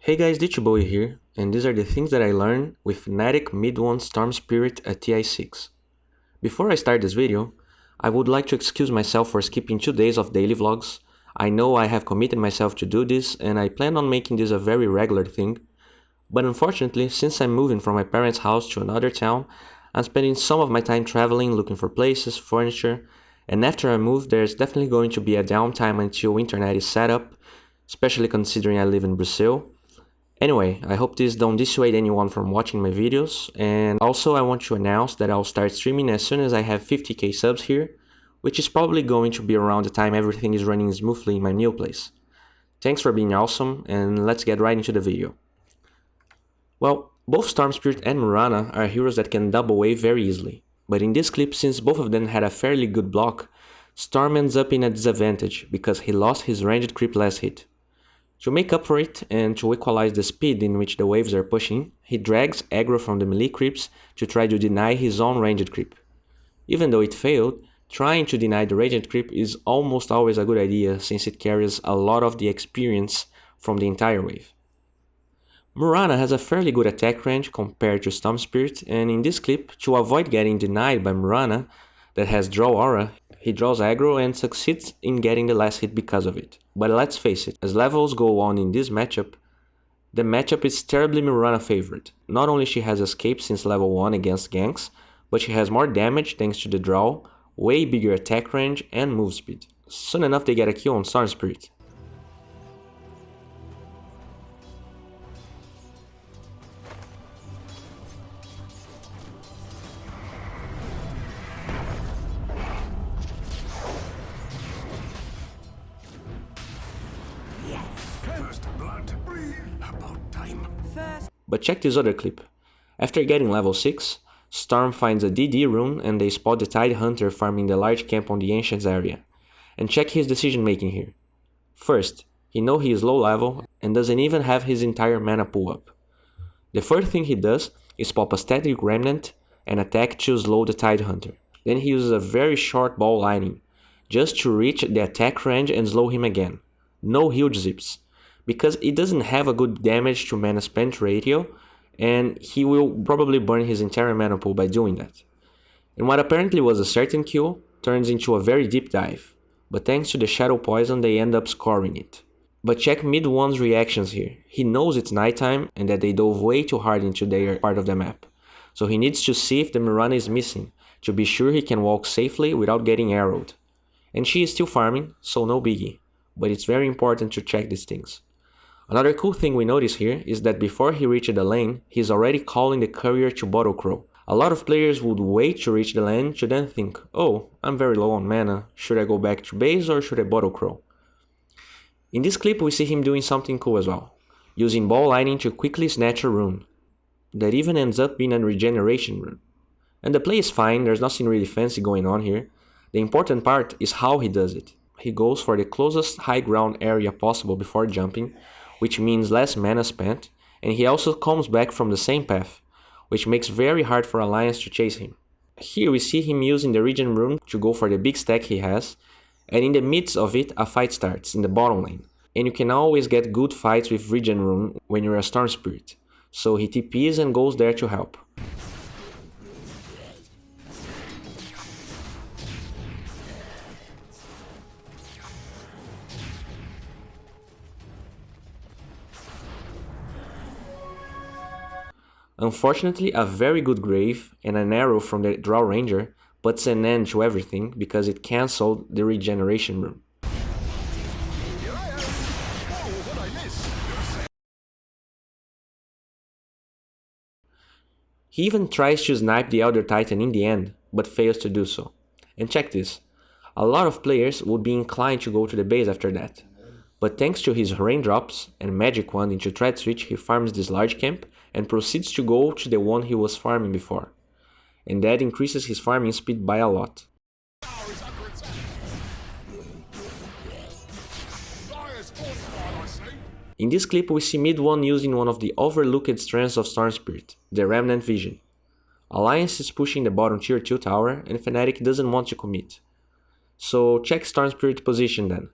Hey guys, D.Bowie here, and these are the things that I learned with Fnatic.MidOne's Storm Spirit at TI6. Before I start this video, I would like to excuse myself for skipping 2 days of daily vlogs. I know I have committed myself to do this, and I plan on making this a very regular thing, but unfortunately, since I'm moving from my parents' house to another town, I'm spending some of my time traveling, looking for places, furniture, and after I move, there's definitely going to be a downtime until internet is set up, especially considering I live in Brazil. Anyway, I hope this don't dissuade anyone from watching my videos, and also I want to announce that I'll start streaming as soon as I have 50k subs here, which is probably going to be around the time everything is running smoothly in my new place. Thanks for being awesome, and let's get right into the video. Well, both Storm Spirit and Mirana are heroes that can double wave very easily, but in this clip, since both of them had a fairly good block, Storm ends up in a disadvantage because he lost his ranged creep last hit. To make up for it, and to equalize the speed in which the waves are pushing, he drags aggro from the melee creeps to try to deny his own ranged creep. Even though it failed, trying to deny the ranged creep is almost always a good idea since it carries a lot of the experience from the entire wave. Mirana has a fairly good attack range compared to Storm Spirit, and in this clip, to avoid getting denied by Mirana, that has draw aura, he draws aggro and succeeds in getting the last hit because of it. But let's face it, as levels go on in this matchup, the matchup is terribly Mirana favored. Not only she has escaped since level 1 against ganks, but she has more damage thanks to the draw, way bigger attack range and move speed. Soon enough they get a kill on Storm Spirit. But check this other clip. After getting level 6, Storm finds a DD rune and they spot the Tide Hunter farming the large camp on the Ancients area. And check his decision making here. First, he knows he is low level and doesn't even have his entire mana pool up. The first thing he does is pop a static remnant and attack to slow the Tide Hunter. Then he uses a very short ball lightning, just to reach the attack range and slow him again. No huge zips, because it doesn't have a good damage to mana spent ratio, and he will probably burn his entire mana pool by doing that. And what apparently was a certain kill turns into a very deep dive, but thanks to the Shadow Poison they end up scoring it. But check MidOne's reactions here. He knows it's nighttime and that they dove way too hard into their part of the map, so he needs to see if the Mirana is missing, to be sure he can walk safely without getting arrowed. And she is still farming, so no biggie, but it's very important to check these things. Another cool thing we notice here is that before he reaches the lane, he's already calling the courier to bottle crow. A lot of players would wait to reach the lane to then think, oh, I'm very low on mana, should I go back to base or should I bottle crow? In this clip we see him doing something cool as well, using ball lightning to quickly snatch a rune, that even ends up being a regeneration rune. And the play is fine, there's nothing really fancy going on here. The important part is how he does it. He goes for the closest high ground area possible before jumping, which means less mana spent, and he also comes back from the same path, which makes very hard for Alliance to chase him. Here we see him using the regen rune to go for the big stack he has, and in the midst of it a fight starts in the bottom lane. And you can always get good fights with regen rune when you're a Storm Spirit, so he TPs and goes there to help. Unfortunately, a very good grave and an arrow from the Draw Ranger puts an end to everything because it cancelled the regeneration rune. He even tries to snipe the Elder Titan in the end, but fails to do so. And check this, a lot of players would be inclined to go to the base after that. But thanks to his raindrops and magic wand into thread switch, he farms this large camp and proceeds to go to the one he was farming before. And that increases his farming speed by a lot. In this clip we see MidOne using one of the overlooked strengths of Storm Spirit, the Remnant Vision. Alliance is pushing the bottom tier 2 tower and Fnatic doesn't want to commit. So check Storm Spirit position then.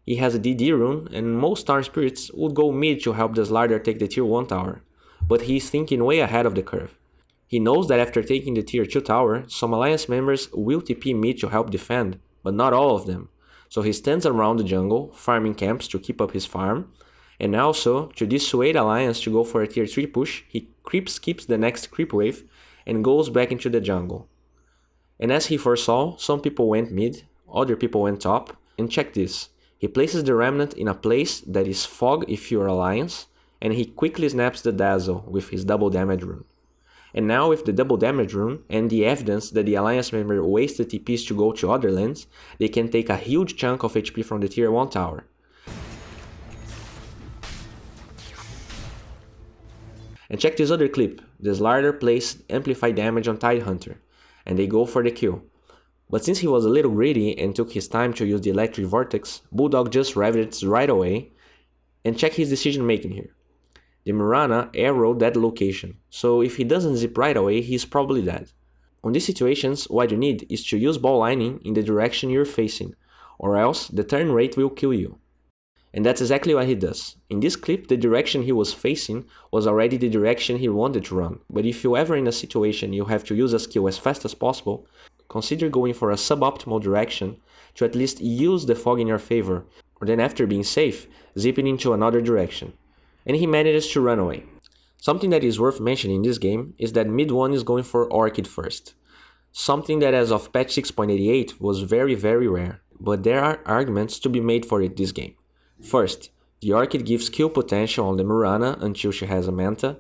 He has a DD rune, and most Star Spirits would go mid to help the Slider take the tier 1 tower, but he's thinking way ahead of the curve. He knows that after taking the tier 2 tower, some Alliance members will TP mid to help defend, but not all of them. So he stands around the jungle, farming camps to keep up his farm, and also, to dissuade Alliance to go for a tier 3 push, he creep skips the next creep wave and goes back into the jungle. And as he foresaw, some people went mid, other people went top, and check this. He places the Remnant in a place that is fog if you're Alliance, and he quickly snaps the Dazzle with his double damage rune. And now with the double damage rune and the evidence that the Alliance member wasted TPs to go to other lands, they can take a huge chunk of HP from the tier 1 tower. And check this other clip, the Slider placed amplified damage on Tidehunter, and they go for the kill. But since he was a little greedy and took his time to use the Electric Vortex, Bulldog just ravaged right away, and check his decision making here. The Mirana arrowed that location, so if he doesn't zip right away, he's probably dead. On these situations, what you need is to use ball lining in the direction you're facing, or else the turn rate will kill you. And that's exactly what he does. In this clip, the direction he was facing was already the direction he wanted to run, but if you're ever in a situation you have to use a skill as fast as possible, consider going for a suboptimal direction to at least use the fog in your favor, or then after being safe, zipping into another direction. And he manages to run away. Something that is worth mentioning in this game is that MidOne is going for Orchid first. Something that as of patch 6.88 was very rare, but there are arguments to be made for it this game. First, the Orchid gives kill potential on the Mirana until she has a Manta,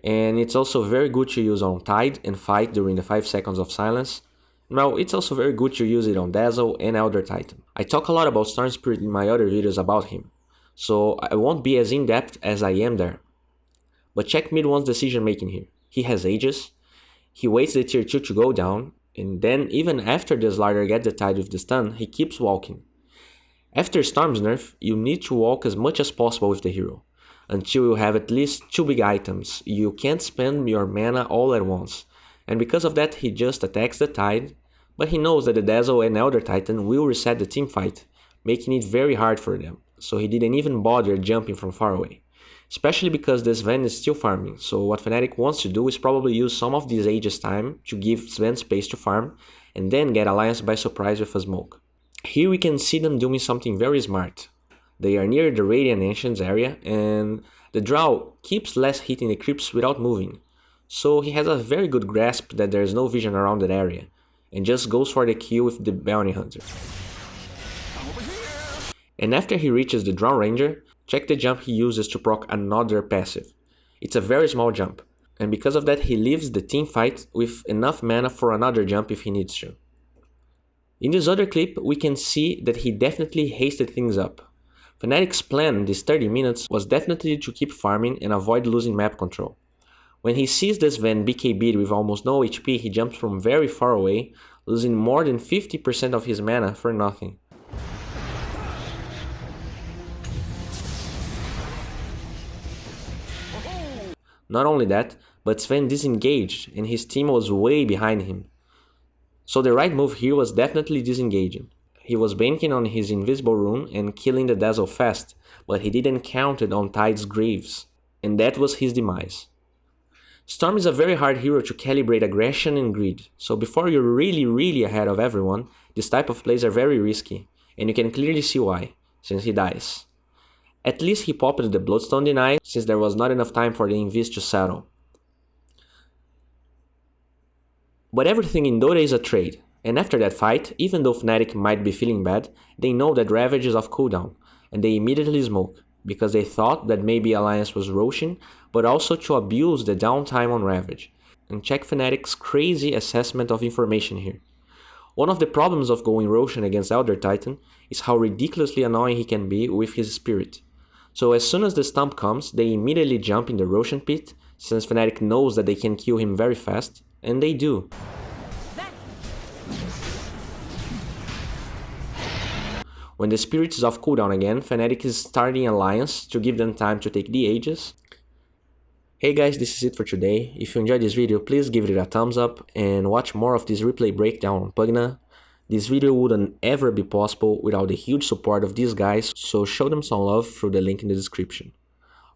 and it's also very good to use on Tide and Fight during the 5 seconds of silence. Now, it's also very good to use it on Dazzle and Elder Titan. I talk a lot about Storm Spirit in my other videos about him, so I won't be as in-depth as I am there. But check MidOne's decision making here. He has Aegis, he waits the tier 2 to go down, and then even after the Slider gets the Tide with the stun, he keeps walking. After Storm's nerf, you need to walk as much as possible with the hero, until you have at least 2 big items. You can't spend your mana all at once, and because of that he just attacks the Tide, but he knows that the Dazzle and Elder Titan will reset the team fight, making it very hard for them, so he didn't even bother jumping from far away. Especially because this Sven is still farming, so what Fnatic wants to do is probably use some of this Aegis time to give Sven space to farm, and then get Alliance by surprise with a smoke. Here we can see them doing something very smart. They are near the Radiant Ancients area, and the Drow keeps less hitting the creeps without moving, so he has a very good grasp that there is no vision around that area, and just goes for the kill with the Bounty Hunter. And after he reaches the Drow Ranger, check the jump he uses to proc another passive. It's a very small jump, and because of that he leaves the team fight with enough mana for another jump if he needs to. In this other clip, we can see that he definitely hasted things up. Fnatic's plan these 30 minutes was definitely to keep farming and avoid losing map control. When he sees this Sven BKB'd with almost no HP, he jumps from very far away, losing more than 50% of his mana for nothing. Not only that, but Sven disengaged and his team was way behind him. So the right move here was definitely disengaging. He was banking on his invisible rune and killing the Dazzle fast, but he didn't count it on Tide's Graves, and that was his demise. Storm is a very hard hero to calibrate aggression and greed, so before you're really ahead of everyone, this type of plays are very risky, and you can clearly see why, since he dies. At least he popped the Bloodstone Deny, since there was not enough time for the Invis to settle. But everything in Dota is a trade, and after that fight, even though Fnatic might be feeling bad, they know that Ravage is off cooldown, and they immediately smoke, because they thought that maybe Alliance was rushing, but also to abuse the downtime on Ravage. And check Fnatic's crazy assessment of information here. One of the problems of going Roshan against Elder Titan is how ridiculously annoying he can be with his spirit. So as soon as the stump comes, they immediately jump in the Roshan pit, since Fnatic knows that they can kill him very fast, and they do. When the spirit is off cooldown again, Fnatic is starting Alliance to give them time to take the Aegis. Hey guys, this is it for today. If you enjoyed this video, please give it a thumbs up and watch more of this replay breakdown on Pugna. This video wouldn't ever be possible without the huge support of these guys, so show them some love through the link in the description.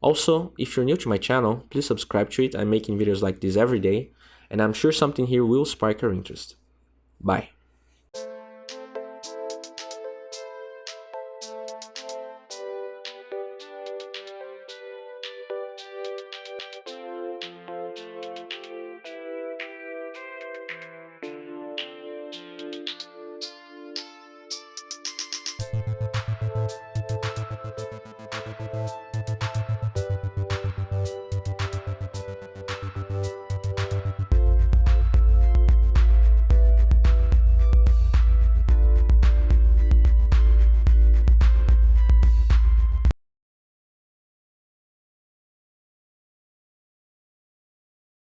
Also, if you're new to my channel, please subscribe to it. I'm making videos like this every day, and I'm sure something here will spark your interest. Bye.